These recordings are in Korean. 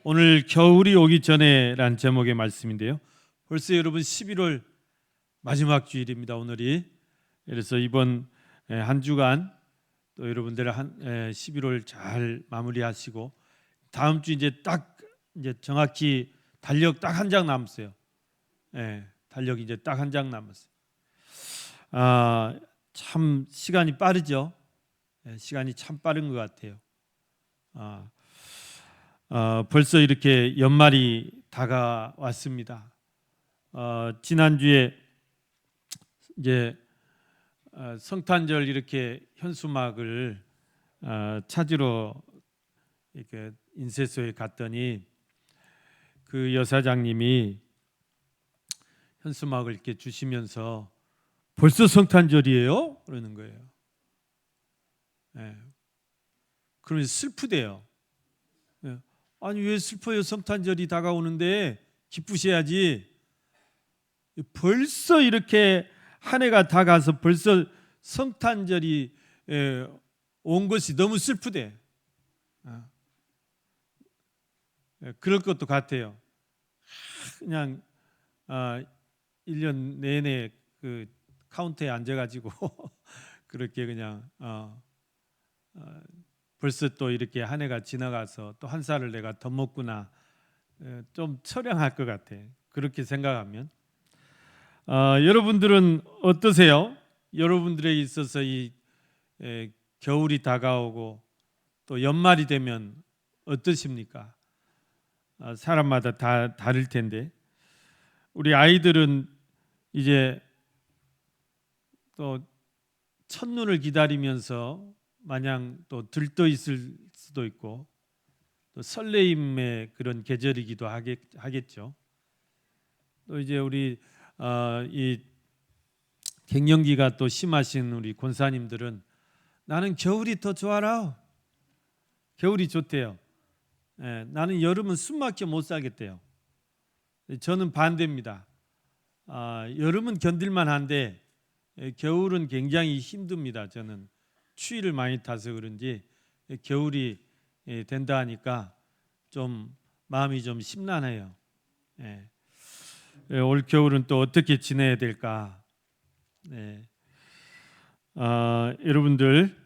오늘 겨울이 오기 전에란 제목의 말씀인데요. 벌써 여러분 11월 마지막 주일입니다. 오늘이. 그래서 이번 한 주간 또 여러분들 11월 잘 마무리하시고 다음 주 이제 정확히 달력 딱 한 장 남았어요. 달력 이제 딱 한 장 남았어요. 참 시간이 빠르죠. 시간이 참 빠른 것 같아요. 벌써 이렇게 연말이 다가왔습니다. 지난주에 이제 성탄절 이렇게 현수막을 찾으러 이렇게 인쇄소에 갔더니 그 여사장님이 현수막을 이렇게 주시면서 벌써 성탄절이에요? 그러는 거예요. 그러면 슬프대요. 아니 왜 슬퍼요? 성탄절이 다가오는데 기쁘셔야지. 벌써 이렇게 한 해가 다가서 벌써 성탄절이 온 것이 너무 슬프대. 그럴 것도 같아요. 그냥 1년 내내 그 카운터에 앉아가지고 그렇게 그냥 벌써 또 이렇게 한 해가 지나가서 또 한 살을 내가 더 먹구나, 좀 처량할 것 같아. 그렇게 생각하면 여러분들은 어떠세요? 여러분들에 있어서 이 겨울이 다가오고 또 연말이 되면 어떠십니까? 사람마다 다 다를 텐데 우리 아이들은 이제 또 첫눈을 기다리면서 마냥 또 들떠 있을 수도 있고 또 설레임의 그런 계절이기도 하겠죠. 또 이제 우리 이 갱년기가 또 심하신 우리 권사님들은 나는 겨울이 더 좋아라. 겨울이 좋대요. 나는 여름은 숨막혀 못 살겠대요. 저는 반대입니다. 여름은 견딜만 한데 겨울은 굉장히 힘듭니다. 저는 추위를 많이 타서 그런지 겨울이 된다 하니까 좀 마음이 좀 심란해요. 올 겨울은 또 어떻게 지내야 될까? 여러분들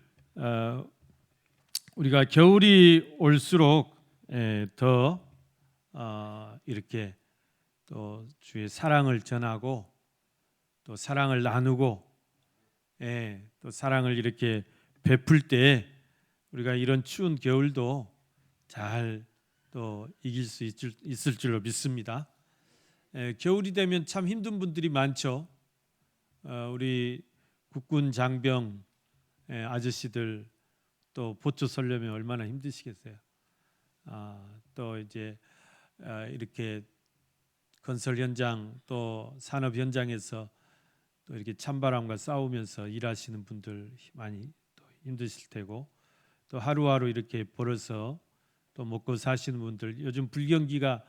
우리가 겨울이 올수록 더 이렇게 또 주의 사랑을 전하고 또 사랑을 나누고 또 사랑을 이렇게 베풀 때 우리가 이런 추운 겨울도 잘 또 이길 수 있을 줄로 믿습니다. 겨울이 되면 참 힘든 분들이 많죠. 우리 국군 장병 아저씨들 또 보초 설려면 얼마나 힘드시겠어요. 또 이제 이렇게 건설 현장 또 산업 현장에서 또 이렇게 찬바람과 싸우면서 일하시는 분들 많이 또 힘드실 테고 또 하루하루 이렇게 벌어서 또 먹고 사시는 분들, 요즘 불경기가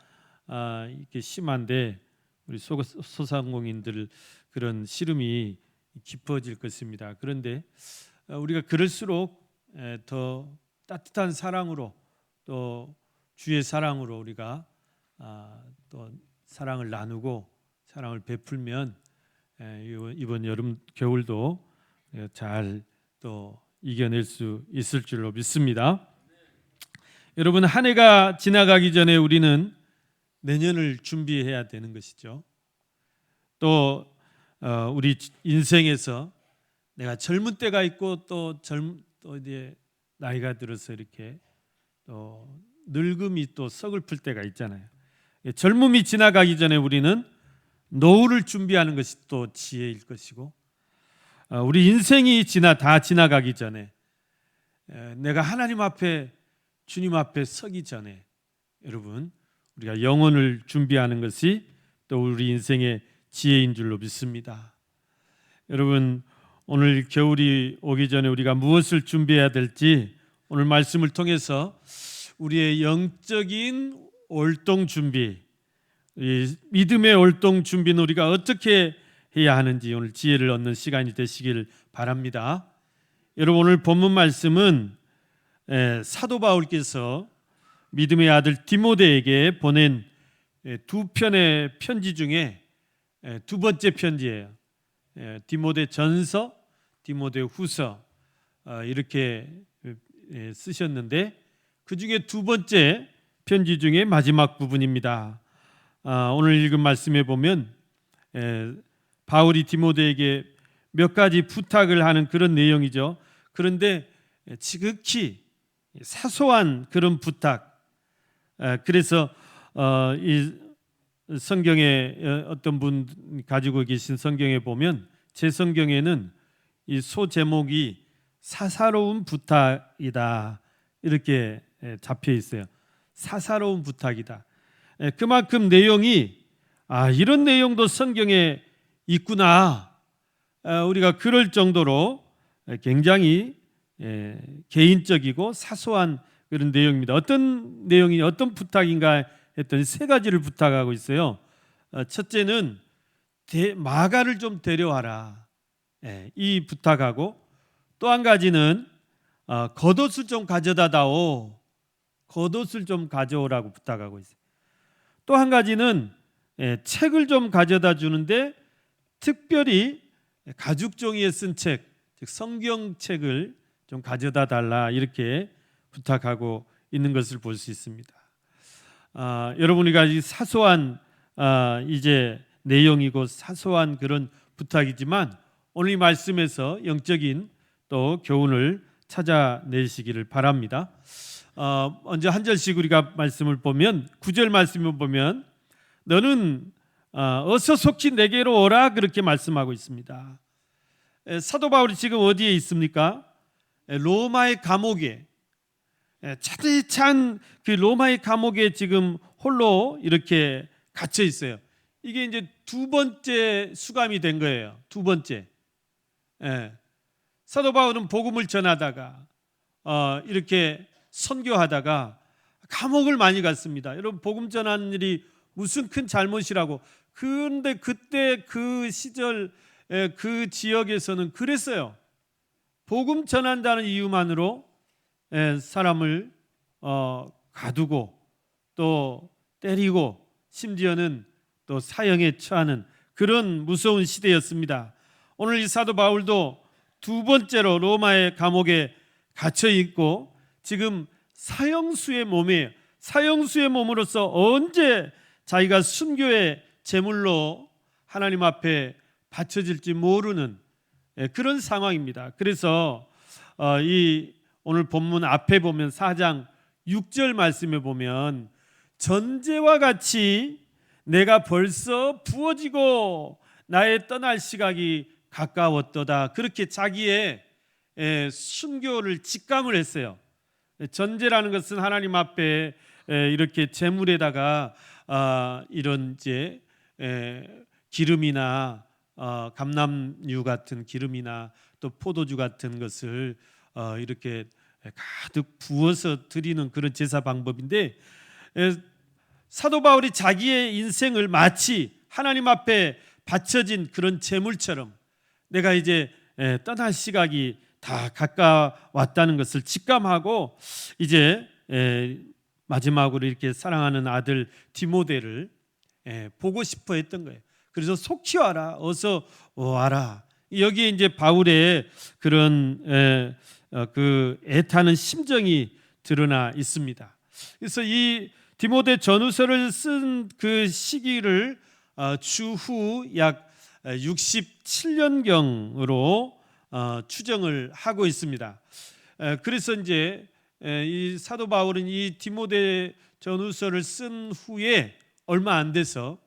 이렇게 심한데 우리 소상공인들 그런 시름이 깊어질 것입니다. 그런데 우리가 그럴수록 더 따뜻한 사랑으로 또 주의 사랑으로 우리가 또 사랑을 나누고 사랑을 베풀면 이번 여름 겨울도 잘 또 이겨낼 수 있을 줄로 믿습니다. 여러분, 한 해가 지나가기 전에 우리는 내년을 준비해야 되는 것이죠. 또 우리 인생에서 내가 젊은 때가 있고 또 이제 나이가 들어서 이렇게 또 늙음이 또 서글플 때가 있잖아요. 젊음이 지나가기 전에 우리는 노후를 준비하는 것이 또 지혜일 것이고 우리 인생이 다 지나가기 전에 내가 하나님 앞에 주님 앞에 서기 전에 여러분 우리가 영혼을 준비하는 것이 또 우리 인생의 지혜인 줄로 믿습니다. 여러분, 오늘 겨울이 오기 전에 우리가 무엇을 준비해야 될지 오늘 말씀을 통해서 우리의 영적인 올동 준비, 이 믿음의 올동 준비는 우리가 어떻게 해야 하는지 오늘 지혜를 얻는 시간이 되시길 바랍니다. 여러분, 오늘 본문 말씀은 사도 바울께서 믿음의 아들 디모데에게 보낸 두 편의 편지 중에 두 번째 편지예요. 디모데 전서, 디모데 후서 이렇게 쓰셨는데 그 중에 두 번째 편지 중에 마지막 부분입니다. 오늘 읽은 말씀에 보면 바울이 디모데에게 몇 가지 부탁을 하는 그런 내용이죠. 그런데 지극히 사소한 그런 부탁. 그래서 이 성경에 어떤 분 가지고 계신 성경에 보면 제 성경에는 이 소 제목이 사사로운 부탁이다 이렇게 잡혀 있어요. 사사로운 부탁이다. 그만큼 내용이 이런 내용도 성경에 있구나. 우리가 그럴 정도로 굉장히 개인적이고 사소한 그런 내용입니다. 어떤 내용이 어떤 부탁인가 했더니 세 가지를 부탁하고 있어요. 첫째는 마가를 좀 데려와라. 이 부탁하고 또 한 가지는 겉옷을 좀 가져다다오. 겉옷을 좀 가져오라고 부탁하고 있어요. 또 한 가지는 책을 좀 가져다 주는데 특별히 가죽 종이에 쓴 책, 즉 성경책을 좀 가져다 달라 이렇게 부탁하고 있는 것을 볼 수 있습니다. 여러분이가 이 사소한 이제 내용이고 사소한 그런 부탁이지만 오늘 이 말씀에서 영적인 또 교훈을 찾아내시기를 바랍니다. 먼저 한 절씩 우리가 말씀을 보면 9절 말씀을 보면 너는 어서 속히 내게로 오라 그렇게 말씀하고 있습니다. 사도 바울이 지금 어디에 있습니까? 로마의 감옥에 차디 찬 그 로마의 감옥에 지금 홀로 이렇게 갇혀 있어요. 이게 이제 두 번째 수감이 된 거예요. 두 번째. 사도 바울은 복음을 전하다가 이렇게 선교하다가 감옥을 많이 갔습니다. 여러분 복음 전하는 일이 무슨 큰 잘못이라고. 그런데 그때 그 시절 그 지역에서는 그랬어요. 복음 전한다는 이유만으로 사람을 가두고 또 때리고 심지어는 또 사형에 처하는 그런 무서운 시대였습니다. 오늘 이 사도 바울도 두 번째로 로마의 감옥에 갇혀 있고 지금 사형수의 몸이에요. 사형수의 몸으로서 언제 자기가 순교의 제물로 하나님 앞에 바쳐질지 모르는 그런 상황입니다. 그래서 이 오늘 본문 앞에 보면 4장 6절 말씀에 보면 전제와 같이 내가 벌써 부어지고 나의 떠날 시각이 가까웠도다. 그렇게 자기의 순교를 직감을 했어요. 전제라는 것은 하나님 앞에 이렇게 제물에다가 이런 이제 기름이나 감람유 같은 기름이나 또 포도주 같은 것을 이렇게 가득 부어서 드리는 그런 제사 방법인데 사도 바울이 자기의 인생을 마치 하나님 앞에 바쳐진 그런 제물처럼 내가 이제 떠날 시각이 다 가까웠다는 것을 직감하고 이제 마지막으로 이렇게 사랑하는 아들 디모데를 보고 싶어 했던 거예요. 그래서 속히 와라, 어서 와라. 여기에 이제 바울의 그런 그 애타는 심정이 드러나 있습니다. 그래서 이 디모데 전후서를 쓴 그 시기를 주후 약 67년경으로 추정을 하고 있습니다. 그래서 이제 이 사도 바울은 이 디모데 전후서를 쓴 후에 얼마 안 돼서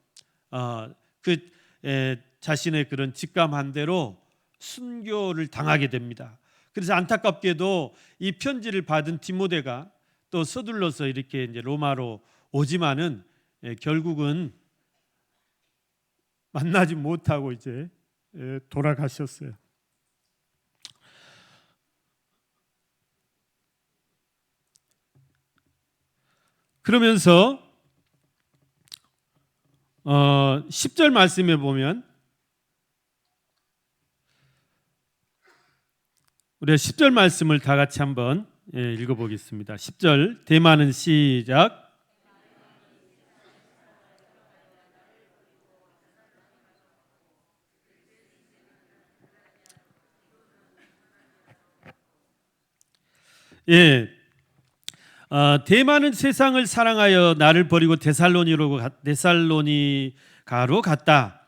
그 자신의 그런 직감한 대로 순교를 당하게 됩니다. 그래서 안타깝게도 이 편지를 받은 디모데가 또 서둘러서 이렇게 이제 로마로 오지만은 결국은 만나지 못하고 이제 돌아가셨어요. 그러면서 10절 말씀에 보면 우리가 10절 말씀을 다 같이 한번 읽어보겠습니다. 10절 대마는 시작. 예, 대마는 세상을 사랑하여 나를 버리고 데살로니가로 갔다.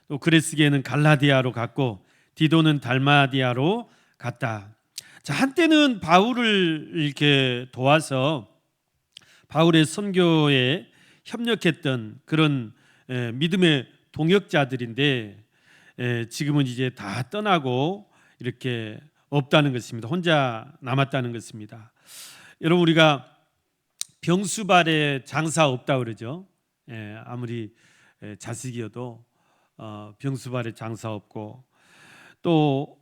또 그레스게는 갈라디아로 갔고 디도는 달마디아로 갔다. 자, 한때는 바울을 이렇게 도와서 바울의 선교에 협력했던 그런 믿음의 동역자들인데 지금은 이제 다 떠나고 이렇게 없다는 것입니다. 혼자 남았다는 것입니다. 여러분, 우리가 병수발에 장사 없다 그러죠. 아무리 자식이어도 병수발에 장사 없고, 또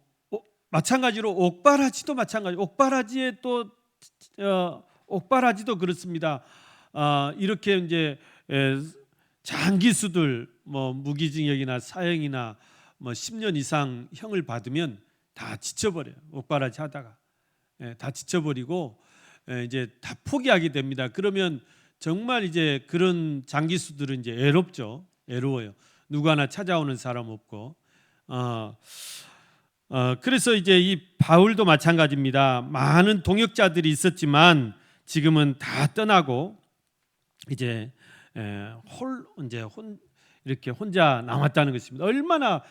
마찬가지로 옥바라지도 마찬가지. 옥바라지에 또 옥바라지도 그렇습니다. 이렇게 이제 장기수들 뭐 무기징역이나 사형이나 뭐 10년 이상 형을 받으면 다 지쳐버려요. 옥바라지 하다가 다 지쳐버리고 이제 다 포기하게 됩니다. 그러면 정말 이제 그런 장기수들은 이제 애롭죠. 애로워요. 누구 하나 찾아오는 사람 없고. 그래서 이제 이 바울도 마찬가지입니다. 많은 동역자들이 있었지만 지금은 다 떠나고 이제 이렇게 혼자 남았다는 것입니다. 얼마나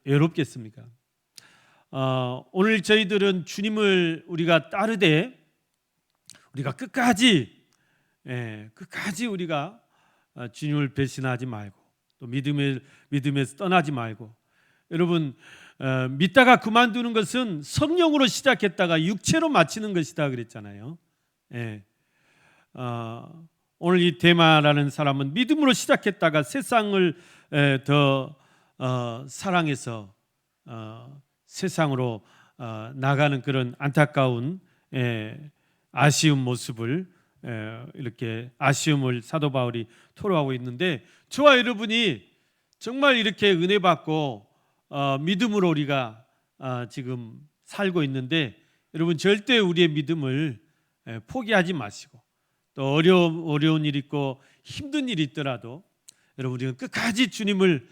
외롭겠습니까? 오늘 저희들은 주님을 우리가 따르되 우리가 끝까지 우리가 주님을 배신하지 말고 또 믿음에서 떠나지 말고, 여러분, 믿다가 그만두는 것은 성령으로 시작했다가 육체로 마치는 것이다 그랬잖아요. 오늘 이 데마라는 사람은 믿음으로 시작했다가 세상을 더 사랑해서 세상으로 나가는 그런 안타까운 아쉬운 모습을 이렇게 아쉬움을 사도 바울이 토로하고 있는데, 저와 여러분이 정말 이렇게 은혜 받고 믿음으로 우리가 지금 살고 있는데, 여러분 절대 우리의 믿음을 포기하지 마시고, 또 어려운 일 있고 힘든 일이 있더라도 여러분 우리가 끝까지 주님을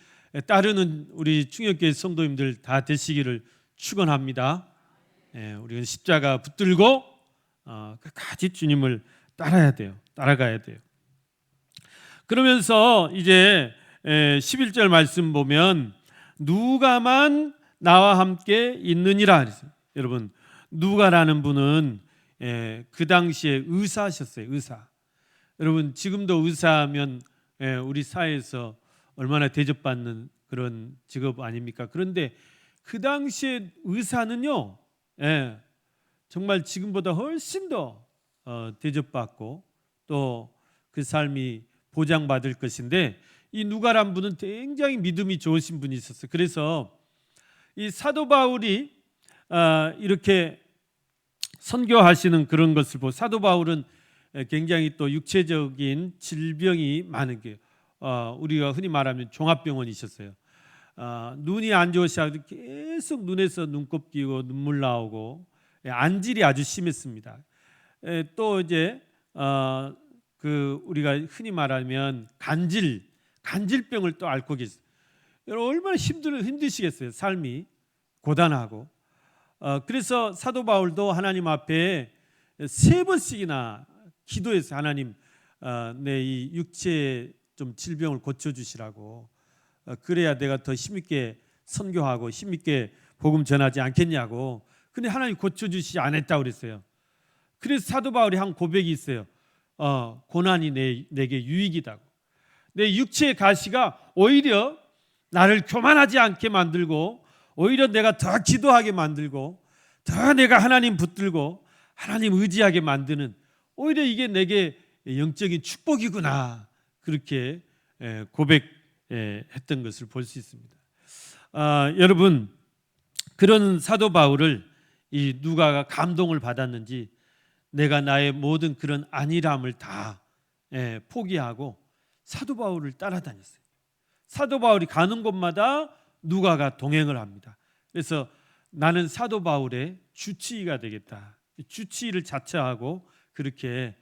따르는 우리 충격교회 성도님들 다 되시기를 축원합니다. 우리는 십자가 붙들고 끝까지 주님을 따라가야 돼요. 그러면서 이제 11절 말씀 보면 누가만 나와 함께 있느니라. 여러분, 누가라는 분은 그 당시에 의사하셨어요. 의사. 여러분, 지금도 의사하면 우리 사회에서 얼마나 대접받는 그런 직업 아닙니까? 그런데 그 당시에 의사는요, 정말 지금보다 훨씬 더 대접받고 또 그 삶이 보장받을 것인데, 이 누가란 분은 굉장히 믿음이 좋으신 분이 있었어요. 그래서 이 사도 바울이 이렇게 선교하시는 그런 것을 보고, 사도 바울은 굉장히 또 육체적인 질병이 많은 게 우리가 흔히 말하면 종합병원이셨어요. 눈이 안 좋으셔도 계속 눈에서 눈곱 끼고 눈물 나오고 안질이 아주 심했습니다. 또 이제 우리가 흔히 말하면 간질병을 또 앓고 계세요. 여러분 얼마나 힘드시겠어요. 삶이 고단하고. 그래서 사도 바울도 하나님 앞에 3번씩이나 기도해서 하나님 내 이 육체 좀 질병을 고쳐주시라고, 그래야 내가 더 힘있게 선교하고 힘있게 복음 전하지 않겠냐고. 근데 하나님 고쳐주시지 않았다고 그랬어요. 그래서 사도 바울이 한 고백이 있어요. 고난이 내게 유익이다고. 내 육체의 가시가 오히려 나를 교만하지 않게 만들고, 오히려 내가 더 기도하게 만들고, 더 내가 하나님 붙들고 하나님 의지하게 만드는, 오히려 이게 내게 영적인 축복이구나, 그렇게 고백했던 것을 볼 수 있습니다. 여러분, 그런 사도 바울을 이 누가가 감동을 받았는지 내가 나의 모든 그런 안일함을 다 포기하고 사도 바울을 따라다녔어요. 사도 바울이 가는 곳마다 누가가 동행을 합니다. 그래서 나는 사도 바울의 주치의가 되겠다. 주치의를 자처하고 그렇게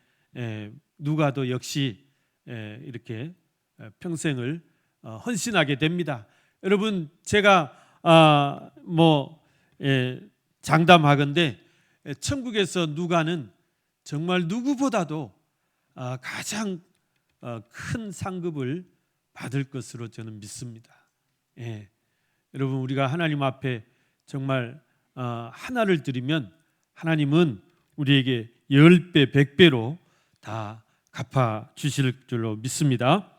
누가도 역시 이렇게 평생을 헌신하게 됩니다. 여러분, 제가 장담하건대 천국에서 누가는 정말 누구보다도 가장 큰 상급을 받을 것으로 저는 믿습니다. 여러분, 우리가 하나님 앞에 정말 하나를 드리면 하나님은 우리에게 10배, 100배로 다 갚아 주실 줄로 믿습니다.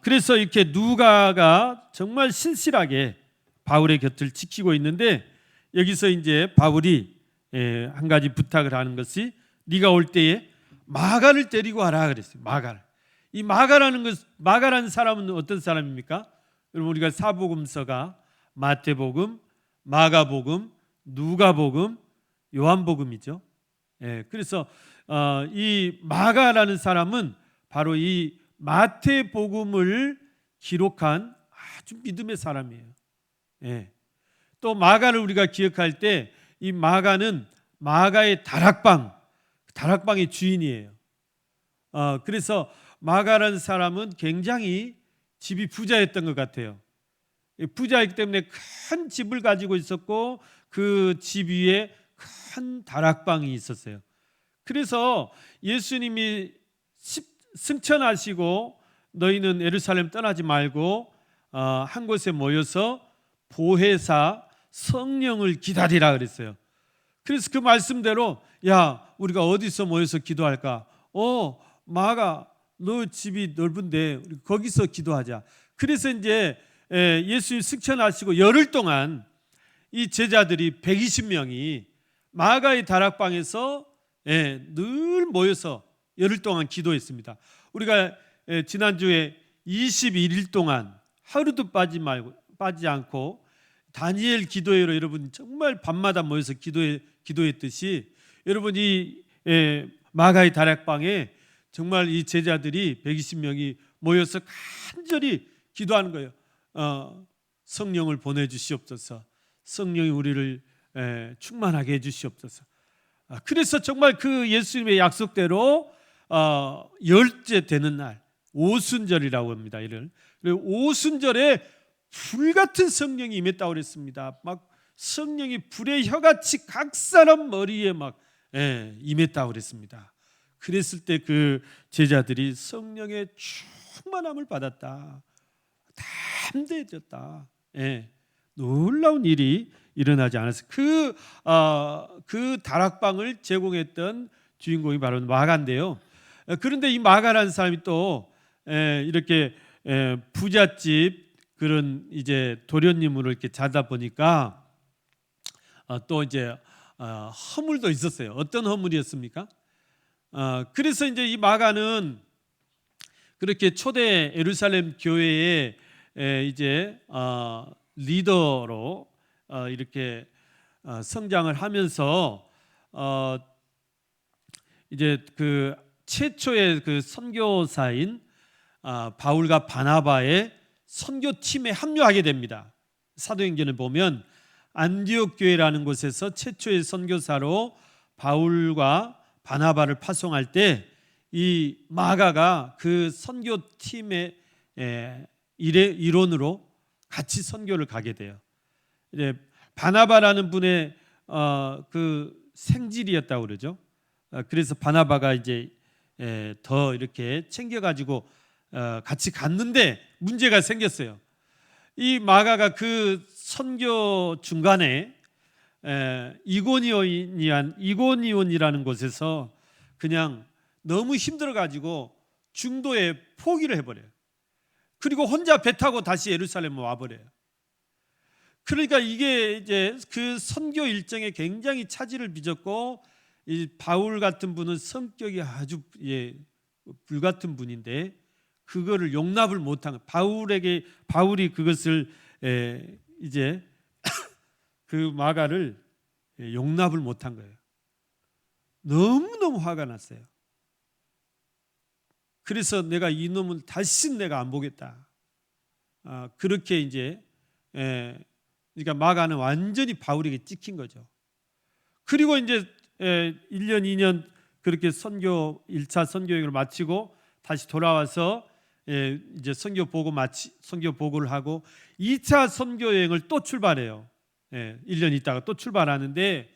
그래서 이렇게 누가가 정말 신실하게 바울의 곁을 지키고 있는데, 여기서 이제 바울이 한 가지 부탁을 하는 것이 네가 올 때에 마가를 데리고 와라 그랬어요. 이 마가라는 사람은 어떤 사람입니까? 여러분, 우리가 사복음서가 마태복음, 마가복음, 누가복음, 요한복음이죠. 그래서 이 마가라는 사람은 바로 이 마태복음을 기록한 아주 믿음의 사람이에요. 또 마가를 우리가 기억할 때 이 마가는 마가의 다락방의 주인이에요. 그래서 마가라는 사람은 굉장히 집이 부자였던 것 같아요. 부자이기 때문에 큰 집을 가지고 있었고 그 집 위에 큰 다락방이 있었어요. 그래서 예수님이 승천하시고 너희는 예루살렘 떠나지 말고 한 곳에 모여서 보혜사 성령을 기다리라 그랬어요. 그래서 그 말씀대로 야, 우리가 어디서 모여서 기도할까? 마가 너 집이 넓은데 우리 거기서 기도하자. 그래서 이제 예수님 승천하시고 열흘 동안 이 제자들이 120명이 마가의 다락방에서 늘 모여서 열흘 동안 기도했습니다. 우리가 지난주에 21일 동안 하루도 빠지지 않고 다니엘 기도회로 여러분 정말 밤마다 모여서 기도했듯이 여러분 이 마가의 다락방에 정말 이 제자들이 120명이 모여서 간절히 기도하는 거예요. 성령을 보내주시옵소서. 성령이 우리를 충만하게 해주시옵소서. 그래서 정말 그 예수님의 약속대로 열째 되는 날 오순절이라고 합니다. 이를 오순절에 불같은 성령이 임했다고 그랬습니다. 막 성령이 불의 혀같이 각 사람 머리에 막 임했다고 그랬습니다. 그랬을 때 그 제자들이 성령의 충만함을 받았다. 담대해졌다. 놀라운 일이 일어나지 않았어요. 그 다락방을 제공했던 주인공이 바로 마가인데요. 그런데 이 마가라는 사람이 또 이렇게 부잣집 그런 이제 도련님으로 이렇게 자다 보니까 또 이제 허물도 있었어요. 어떤 허물이었습니까? 그래서 이제 이 마가는 그렇게 초대 예루살렘 교회의 이제 리더로 이렇게 성장을 하면서 이제 그 최초의 그 선교사인 바울과 바나바의 선교팀에 합류하게 됩니다. 사도행전을 보면 안디옥 교회라는 곳에서 최초의 선교사로 바울과 바나바를 파송할 때 이 마가가 그 선교팀의 일원으로 같이 선교를 가게 돼요. 이제 바나바라는 분의 그 생질이었다고 그러죠. 그래서 바나바가 이제 더 이렇게 챙겨가지고 같이 갔는데 문제가 생겼어요. 이 마가가 그 선교 중간에 이고니온이라는 곳에서 그냥 너무 힘들어가지고 중도에 포기를 해버려요. 그리고 혼자 배 타고 다시 예루살렘 와버려요. 그러니까 이게 이제 그 선교 일정에 굉장히 차질을 빚었고, 이 바울 같은 분은 성격이 아주 불같은 분인데 그거를 용납을 못한 거예요. 바울이 그것을 이제 그 마가를 용납을 못한 거예요. 너무너무 화가 났어요. 그래서 내가 이놈을 다시 내가 안 보겠다. 그렇게 이제 그러니까 마가는 완전히 바울에게 찍힌 거죠. 그리고 이제 1년, 2년 그렇게 1차 선교 여행을 마치고 다시 돌아와서 이제 선교 보고를 하고 2차 선교 여행을 또 출발해요. 1년 있다가 또 출발하는데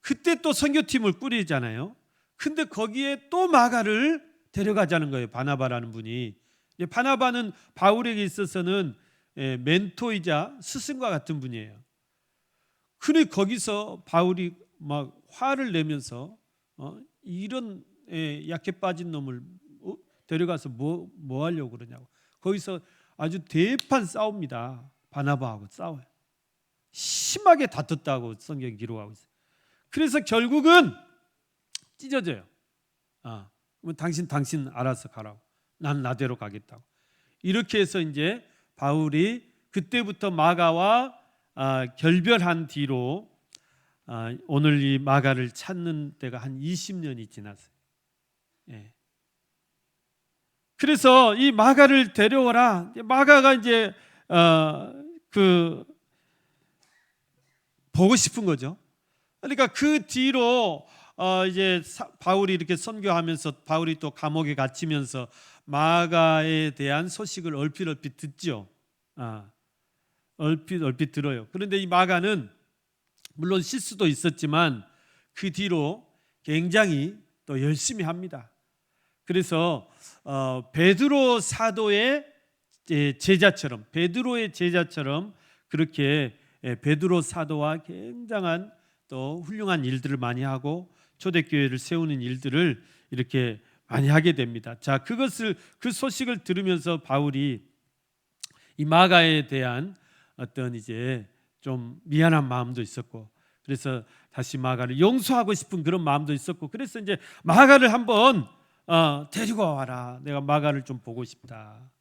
그때 또 선교팀을 꾸리잖아요. 근데 거기에 또 마가를 데려가자는 거예요. 바나바라는 분이. 바나바는 바울에게 있어서는 멘토이자 스승과 같은 분이에요. 근데 거기서 바울이 막 화를 내면서 이런 약해 빠진 놈을 데려가서 뭐 하려고 그러냐고. 거기서 아주 대판 싸웁니다. 바나바하고 싸워요. 심하게 다퉜다고 성경이 기록하고 있어요. 그래서 결국은 찢어져요. 당신 알아서 가라고. 난 나대로 가겠다고. 이렇게 해서 이제 바울이 그때부터 마가와 결별한 뒤로 오늘 이 마가를 찾는 때가 한 20년이 지났어요. 그래서 이 마가를 데려오라. 마가가 이제 보고 싶은 거죠. 그러니까 그 뒤로 이제 바울이 이렇게 선교하면서 바울이 또 감옥에 갇히면서 마가에 대한 소식을 얼핏 듣죠. 얼핏 들어요. 그런데 이 마가는 물론 실수도 있었지만 그 뒤로 굉장히 또 열심히 합니다. 그래서 베드로 사도의 제자처럼 베드로의 제자처럼 그렇게 베드로 사도와 굉장한 또 훌륭한 일들을 많이 하고 초대교회를 세우는 일들을 이렇게 많이 하게 됩니다. 자, 그 소식을 들으면서 바울이 이 마가에 대한 어떤 이제 좀 미안한 마음도 있었고, 그래서 다시 마가를 용서하고 싶은 그런 마음도 있었고, 그래서 이제 마가를 한번 데리고 와라. 내가 마가를 좀 보고 싶다.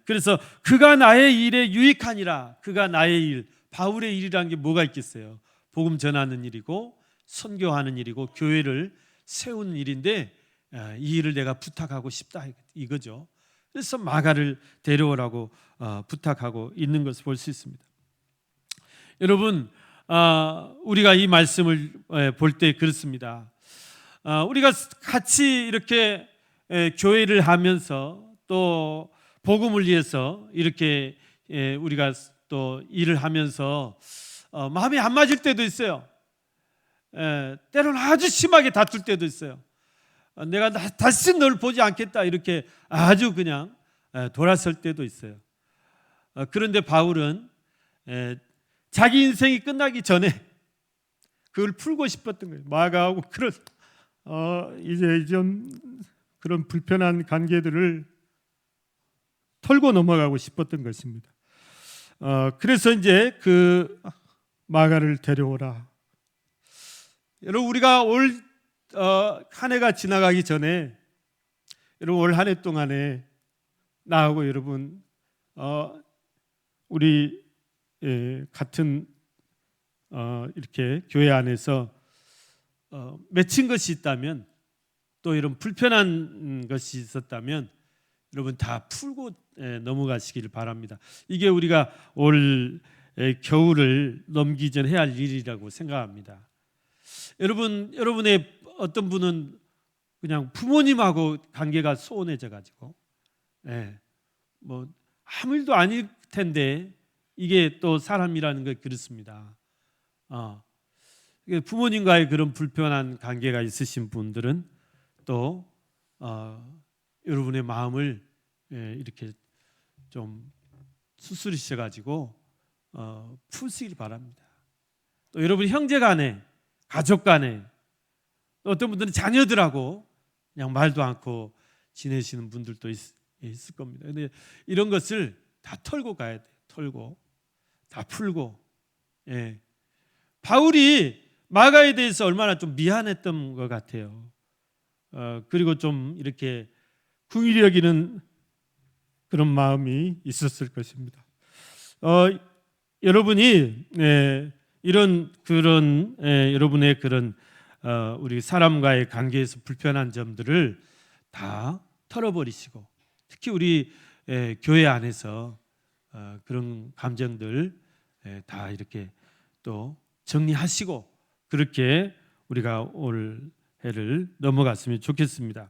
그래서 그가 나의 일에 유익하니라. 그가 나의 일, 바울의 일이라는 게 뭐가 있겠어요? 복음 전하는 일이고 선교하는 일이고 교회를 세우는 일인데 이 일을 내가 부탁하고 싶다 이거죠. 그래서 마가를 데려오라고 부탁하고 있는 것을 볼 수 있습니다. 여러분, 우리가 이 말씀을 볼 때 그렇습니다. 우리가 같이 이렇게 교회를 하면서 또 복음을 위해서 이렇게 우리가 또 일을 하면서 마음이 안 맞을 때도 있어요. 때로는 아주 심하게 다툴 때도 있어요. 내가 다시 널 보지 않겠다 이렇게 아주 그냥 돌아설 때도 있어요. 그런데 바울은 자기 인생이 끝나기 전에 그걸 풀고 싶었던 거예요. 마가하고 이제 좀 그런 불편한 관계들을 털고 넘어가고 싶었던 것입니다. 그래서 이제 그 마가를 데려오라. 여러분, 우리가 올 한 해가 지나가기 전에 여러분 올 한 해 동안에 나하고 여러분 우리 같은 이렇게 교회 안에서 맺힌 것이 있다면 또 이런 불편한 것이 있었다면 여러분 다 풀고 넘어가시길 바랍니다. 이게 우리가 올 겨울을 넘기 전 해야 할 일이라고 생각합니다. 여러분의 어떤 분은 그냥 부모님하고 관계가 소원해져 가지고 뭐 아무 일도 아닐 텐데 이게 또 사람이라는 게 그렇습니다. 부모님과의 그런 불편한 관계가 있으신 분들은 또 여러분의 마음을 이렇게 좀 수술이셔 가지고 푸시길 바랍니다. 또 여러분 형제간에, 가족간에, 어떤 분들은 자녀들하고 그냥 말도 않고 지내시는 분들도 있을 겁니다. 근데 이런 것을 다 털고 가야 돼요. 털고 다 풀고. 바울이 마가에 대해서 얼마나 좀 미안했던 것 같아요. 그리고 좀 이렇게 긍휼히 여기는 그런 마음이 있었을 것입니다. 여러분이 이런 그런 여러분의 그런 우리 사람과의 관계에서 불편한 점들을 다 털어버리시고, 특히 우리 교회 안에서 그런 감정들 다 이렇게 또 정리하시고 그렇게 우리가 올 해를 넘어갔으면 좋겠습니다.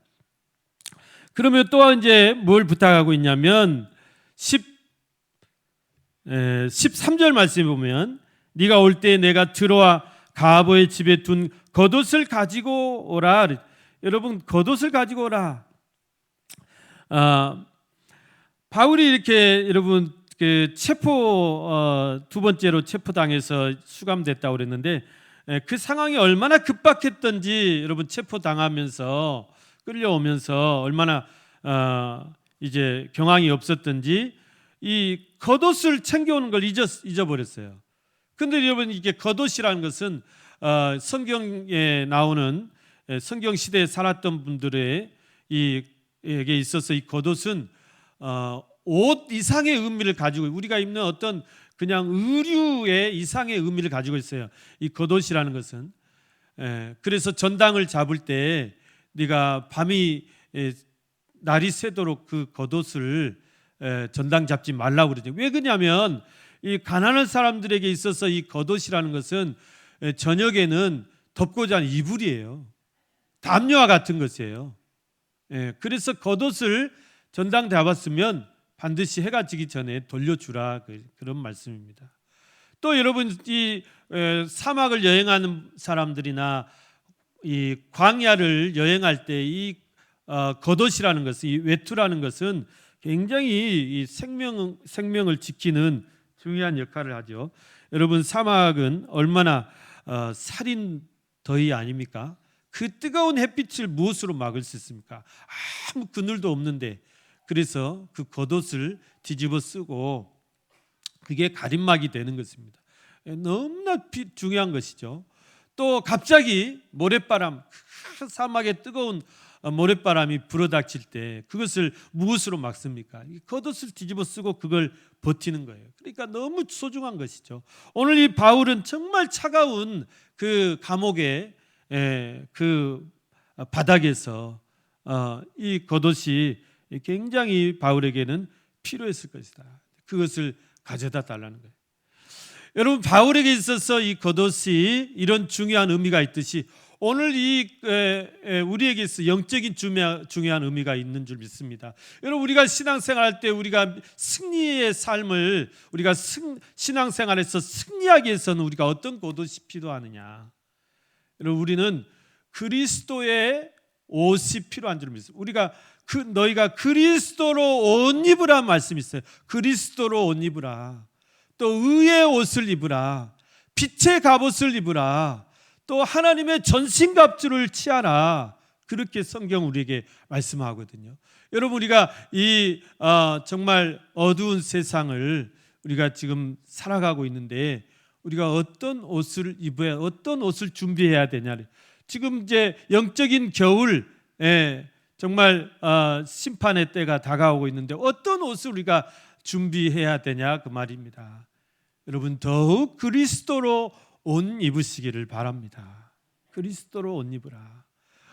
그러면 또 이제 뭘 부탁하고 있냐면 13절 말씀에 보면 네가 올 때 내가 들어와 가보의 집에 둔 겉옷을 가지고 오라. 여러분, 겉옷을 가지고 오라. 바울이 이렇게 여러분 그 체포 두 번째로 체포당해서 수감됐다고 그랬는데 그 상황이 얼마나 급박했던지 여러분 체포당하면서 끌려오면서 얼마나 이제 경황이 없었던지 이 겉옷을 챙겨오는 걸 잊어버렸어요. 근데 여러분 이게 겉옷이라는 것은 성경에 나오는 성경 시대에 살았던 분들의 에게 있어서 이 겉옷은 옷 이상의 의미를 가지고 우리가 입는 어떤 그냥 의류의 이상의 의미를 가지고 있어요. 이 겉옷이라는 것은 그래서 전당을 잡을 때 네가 밤이 날이 새도록 그 겉옷을 전당 잡지 말라고 그러죠. 왜 그러냐면 이 가난한 사람들에게 있어서 이 겉옷이라는 것은 저녁에는 덮고 자는 이불이에요. 담요와 같은 것이에요. 그래서 겉옷을 전당 잡았으면 반드시 해가 지기 전에 돌려주라, 그런 말씀입니다. 또 여러분 이 사막을 여행하는 사람들이나 이 광야를 여행할 때 이 겉옷이라는 것은, 이 외투라는 것은 굉장히 이 생명을 지키는 중요한 역할을 하죠. 여러분 사막은 얼마나 살인 더위 아닙니까? 그 뜨거운 햇빛을 무엇으로 막을 수 있습니까? 아무 그늘도 없는데, 그래서 그 겉옷을 뒤집어 쓰고 그게 가림막이 되는 것입니다. 너무나 중요한 것이죠. 또 갑자기 모래바람, 사막의 뜨거운 모래바람이 불어닥칠 때 그것을 무엇으로 막습니까? 겉옷을 뒤집어 쓰고 그걸 버티는 거예요. 그러니까 너무 소중한 것이죠. 오늘 이 바울은 정말 차가운 그 감옥의 그 바닥에서 이 겉옷이 굉장히 바울에게는 필요했을 것이다. 그것을 가져다 달라는 거예요. 여러분 바울에게 있어서 이 겉옷이 이런 중요한 의미가 있듯이 오늘 우리에게 있어 영적인 중요한 의미가 있는 줄 믿습니다. 여러분 우리가 신앙생활할 때 우리가 승리의 삶을 우리가 신앙생활에서 승리하기 위해서는 우리가 어떤 겉옷이 필요하느냐? 여러분 우리는 그리스도의 옷이 필요한 줄 믿습니다. 우리가 너희가 그리스도로 옷 입으라 말씀이 있어요. 그리스도로 옷 입으라. 또 의의 옷을 입으라. 빛의 갑옷을 입으라. 또 하나님의 전신갑주를 취하라. 그렇게 성경 우리에게 말씀하거든요. 여러분 우리가 이 정말 어두운 세상을 우리가 지금 살아가고 있는데 우리가 어떤 옷을 입어야, 어떤 옷을 준비해야 되냐. 지금 이제 영적인 겨울, 정말 심판의 때가 다가오고 있는데 어떤 옷을 우리가 준비해야 되냐 그 말입니다. 여러분 더욱 그리스도로 옷 입으시기를 바랍니다. 그리스도로 옷 입으라.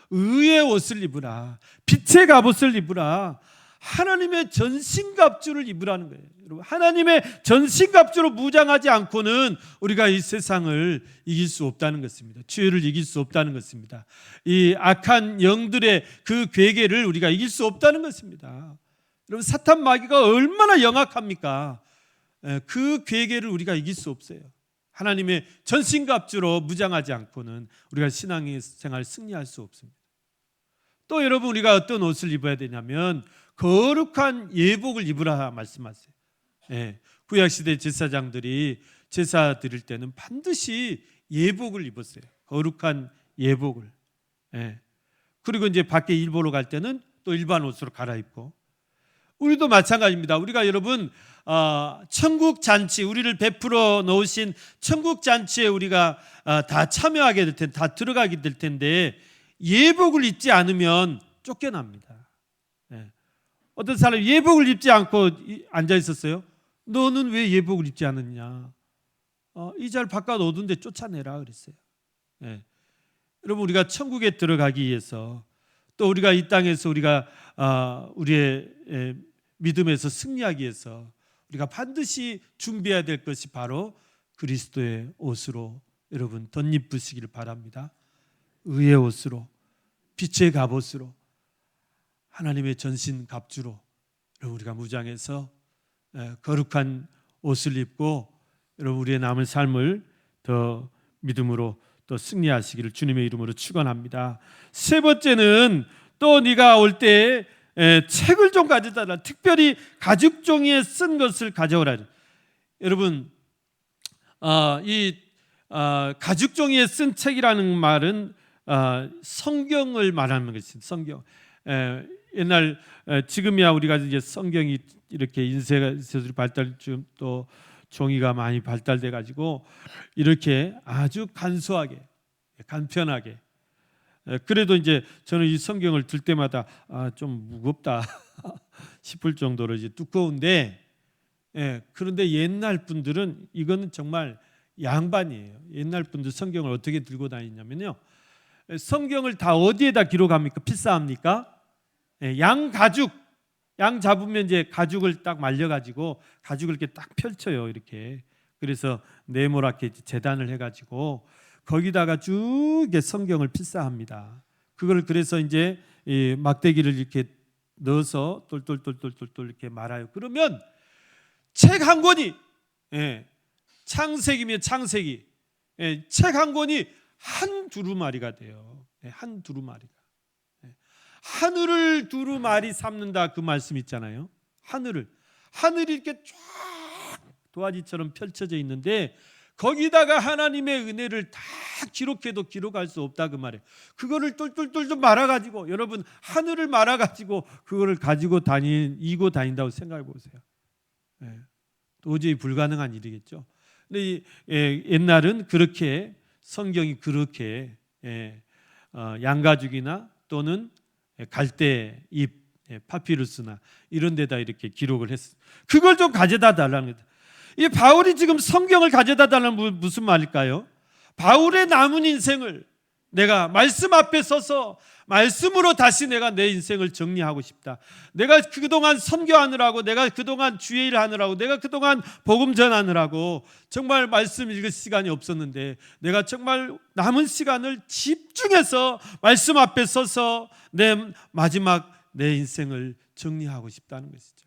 의의 옷을 입으라. 빛의 갑옷을 입으라. 하나님의 전신갑주를 입으라는 거예요. 여러분 하나님의 전신갑주로 무장하지 않고는 우리가 이 세상을 이길 수 없다는 것입니다. 죄를 이길 수 없다는 것입니다. 이 악한 영들의 그 괴계를 우리가 이길 수 없다는 것입니다. 여러분 사탄 마귀가 얼마나 영악합니까? 그 괴계를 우리가 이길 수 없어요. 하나님의 전신갑주로 무장하지 않고는 우리가 신앙생활 승리할 수 없습니다. 또 여러분 우리가 어떤 옷을 입어야 되냐면 거룩한 예복을 입으라 말씀하세요. 구약시대 제사장들이 제사 드릴 때는 반드시 예복을 입었어요. 거룩한 예복을. 그리고 이제 밖에 일 보러 갈 때는 또 일반 옷으로 갈아입고, 우리도 마찬가지입니다. 우리가 여러분 천국 잔치, 우리를 베풀어 놓으신 천국 잔치에 우리가 다 참여하게 될 텐데, 다 들어가게 될 텐데 예복을 입지 않으면 쫓겨납니다. 어떤 사람이 예복을 입지 않고 앉아 있었어요. 너는 왜 예복을 입지 않았냐? 이 잘 바깥 어두운데 쫓아내라 그랬어요. 여러분 우리가 천국에 들어가기 위해서, 또 우리가 이 땅에서 우리가 우리의 믿음에서 승리하기 위해서 우리가 반드시 준비해야 될 것이 바로 그리스도의 옷으로 여러분 덧입으시기를 바랍니다. 의의 옷으로, 빛의 갑옷으로, 하나님의 전신 갑주로 여러분 우리가 무장해서 거룩한 옷을 입고 여러분 우리의 남은 삶을 더 믿음으로 또 승리하시기를 주님의 이름으로 축원합니다. 세 번째는 또 네가 올 때 책을 좀 가져다라. 특별히 가죽 종이에 쓴 것을 가져오라. 여러분 이 가죽 종이에 쓴 책이라는 말은 성경을 말하는 것입니다. 성경. 옛날 지금이야 우리가 이제 성경이 이렇게 인쇄술이 발달 또 종이가 많이 발달돼 가지고 이렇게 아주 간소하게 간편하게 그래도 이제 저는 이 성경을 들 때마다 좀 무겁다 싶을 정도로 이제 두꺼운데 그런데 옛날 분들은 이거는 정말 양반이에요. 옛날 분들 성경을 어떻게 들고 다니냐면요. 성경을 다 어디에다 기록합니까? 필사합니까? 양 잡으면 이제 가죽을 딱 말려가지고 가죽을 이렇게 딱 펼쳐요. 이렇게. 그래서 네모랗게 재단을 해가지고 거기다가 쭉 성경을 필사합니다. 그걸 그래서 이제 이 막대기를 이렇게 넣어서 똘똘똘똘똘 이렇게 말아요. 그러면 책 한 권이 창세기면 창세기 책 한 권이 한 두루마리가 돼요. 한 두루마리가. 하늘을 두루마리 삼는다 그 말씀 있잖아요. 하늘이 이렇게 쫙 도화지처럼 펼쳐져 있는데 거기다가 하나님의 은혜를 다 기록해도 기록할 수 없다 그 말이에요. 그거를 똘똘똘 말아가지고 여러분 하늘을 말아가지고 그거를 가지고 이고 다닌다고 생각해 보세요. 도저히 불가능한 일이겠죠. 근데 옛날은 그렇게 성경이 그렇게 양가죽이나 또는 갈대잎, 파피루스나 이런 데다 이렇게 기록을 했어요. 그걸 좀 가져다 달라는 거죠. 이 바울이 지금 성경을 가져다 달라는 무슨 말일까요? 바울의 남은 인생을 내가 말씀 앞에 서서 말씀으로 다시 내가 내 인생을 정리하고 싶다. 내가 그동안 선교하느라고, 내가 그동안 주의 일 하느라고, 내가 그동안 복음 전하느라고 정말 말씀 읽을 시간이 없었는데 내가 정말 남은 시간을 집중해서 말씀 앞에 서서 마지막 내 인생을 정리하고 싶다는 것이죠.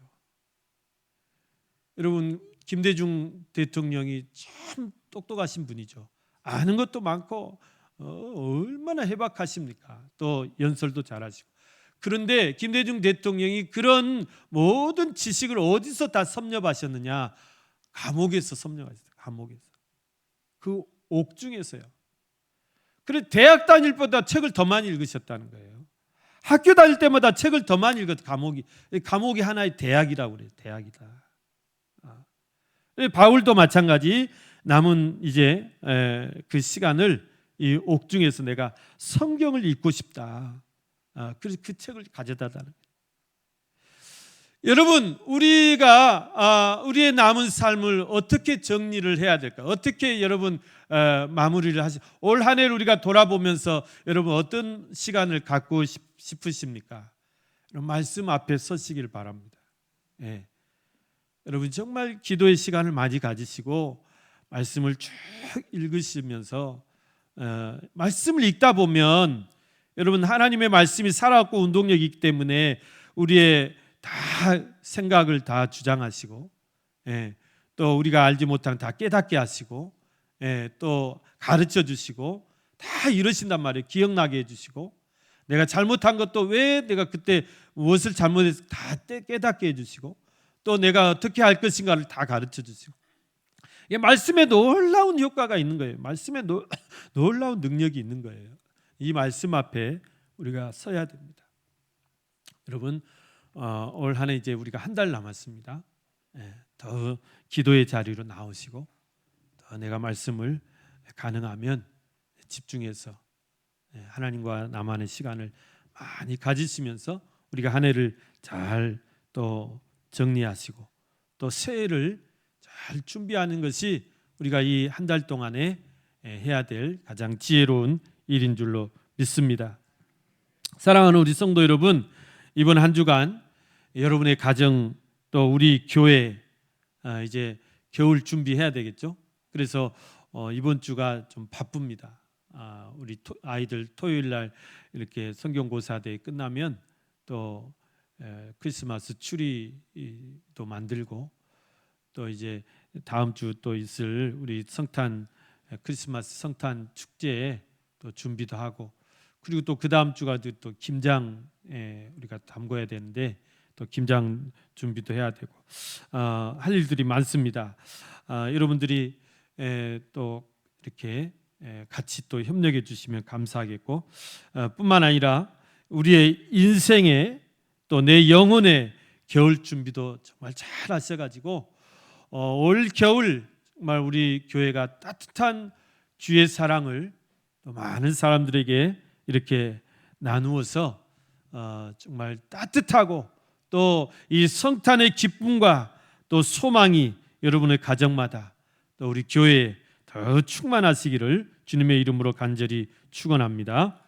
여러분 김대중 대통령이 참 똑똑하신 분이죠. 아는 것도 많고 얼마나 해박하십니까? 또 연설도 잘하시고. 그런데 김대중 대통령이 그런 모든 지식을 어디서 다 섭렵하셨느냐? 감옥에서 섭렵하셨어요. 감옥에서. 그 옥중에서요. 그래 대학 다닐 때보다 책을 더 많이 읽으셨다는 거예요. 학교 다닐 때마다 책을 더 많이 읽었. 감옥이 하나의 대학이라고 그래요. 대학이다. 바울도 마찬가지. 남은 이제 그 시간을 이 옥중에서 내가 성경을 읽고 싶다. 그래서 그 책을 가져다 달라는 거예요. 여러분 우리가 우리의 남은 삶을 어떻게 정리를 해야 될까? 어떻게 여러분 마무리를 올 한 해를 우리가 돌아보면서 여러분 어떤 시간을 갖고 싶으십니까? 말씀 앞에 서시길 바랍니다. 여러분 정말 기도의 시간을 많이 가지시고 말씀을 쭉 읽으시면서 말씀을 읽다 보면 여러분 하나님의 말씀이 살아있고 운동력이 있기 때문에 우리의 다 생각을 다 주장하시고 또 우리가 알지 못한 다 깨닫게 하시고 또 가르쳐 주시고 다 이러신단 말이에요. 기억나게 해주시고 내가 잘못한 것도 왜 내가 그때 무엇을 잘못해서 다 깨닫게 해주시고 또 내가 어떻게 할 것인가를 다 가르쳐 주시고 말씀에 놀라운 효과가 있는 거예요. 말씀에 놀라운 능력이 있는 거예요. 이 말씀 앞에 우리가 서야 됩니다. 여러분 올 한 해 이제 우리가 한 달 남았습니다. 더 기도의 자리로 나오시고 더 내가 말씀을 가능하면 집중해서 하나님과 나만의 시간을 많이 가지시면서 우리가 한 해를 잘 또 정리하시고 또 새해를 잘 준비하는 것이 우리가 이 한 달 동안에 해야 될 가장 지혜로운 일인 줄로 믿습니다. 사랑하는 우리 성도 여러분, 이번 한 주간 여러분의 가정 또 우리 교회 이제 겨울 준비해야 되겠죠. 그래서 이번 주가 좀 바쁩니다. 우리 아이들 토요일 날 이렇게 성경고사대회 끝나면 또 크리스마스 추리도 만들고 또 이제 다음 주 또 있을 우리 크리스마스 성탄 축제에 또 준비도 하고, 그리고 또 그 다음 주가 또 김장에 우리가 담궈야 되는데 또 김장 준비도 해야 되고 할 일들이 많습니다. 여러분들이 또 이렇게 같이 또 협력해 주시면 감사하겠고, 뿐만 아니라 우리의 인생에 또 내 영혼의 겨울 준비도 정말 잘 하셔가지고 올 겨울 정말 우리 교회가 따뜻한 주의 사랑을 또 많은 사람들에게 이렇게 나누어서 정말 따뜻하고 또 이 성탄의 기쁨과 또 소망이 여러분의 가정마다 또 우리 교회에 더 충만하시기를 주님의 이름으로 간절히 축원합니다.